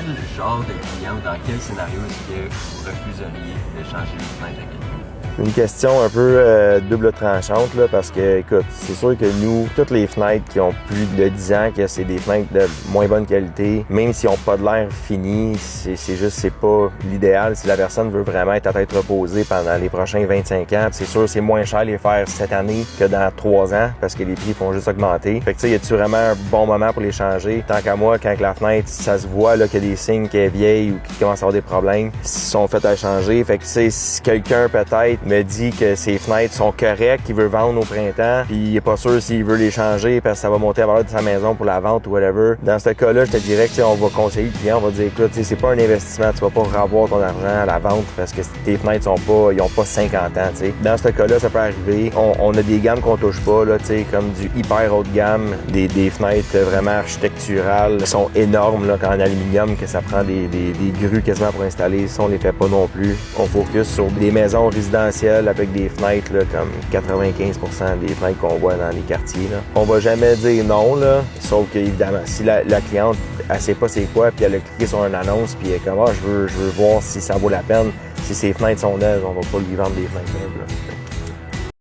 quel genre de client ou dans quel scénario est-ce que vous refuseriez de changer une fenêtre à quelqu'un? Une question un peu double tranchante, là, parce que, écoute, c'est sûr que nous, toutes les fenêtres qui ont plus de 10 ans, que c'est des fenêtres de moins bonne qualité, même s'ils n'ont pas de l'air fini, c'est pas l'idéal si la personne veut vraiment être à tête reposée pendant les prochains 25 ans. C'est sûr, c'est moins cher les faire cette année que dans 3 ans, parce que les prix font juste augmenter. Fait que, tu sais, y a-tu vraiment un bon moment pour les changer? Tant qu'à moi, quand la fenêtre, ça se voit, là, qu'il y a des signes qu'elle est vieille ou qu'il commence à avoir des problèmes, ils sont faits à changer. Fait que, tu sais, si quelqu'un, peut-être, me dit que ses fenêtres sont correctes, qu'il veut vendre au printemps, puis il est pas sûr s'il veut les changer parce que ça va monter la valeur de sa maison pour la vente ou whatever. Dans ce cas-là, je te dirais que on va conseiller le client, on va dire écoute, c'est pas un investissement, tu vas pas revoir ton argent à la vente parce que tes fenêtres ils ont pas 50 ans. T'sais. Dans ce cas-là, ça peut arriver. On a des gammes qu'on touche pas, là, comme du hyper haut de gamme, des fenêtres vraiment architecturales, qui sont énormes là, en aluminium, que ça prend des grues quasiment pour installer. Ça, on les fait pas non plus. On focus sur des maisons résidentielles avec des fenêtres là, comme 95% des fenêtres qu'on voit dans les quartiers. Là. On va jamais dire non, là, sauf que évidemment, si la cliente elle sait pas c'est quoi, puis elle a cliqué sur une annonce, puis elle est comme je veux voir si ça vaut la peine, si ses fenêtres sont neuves, on va pas lui vendre des fenêtres neuves. Là.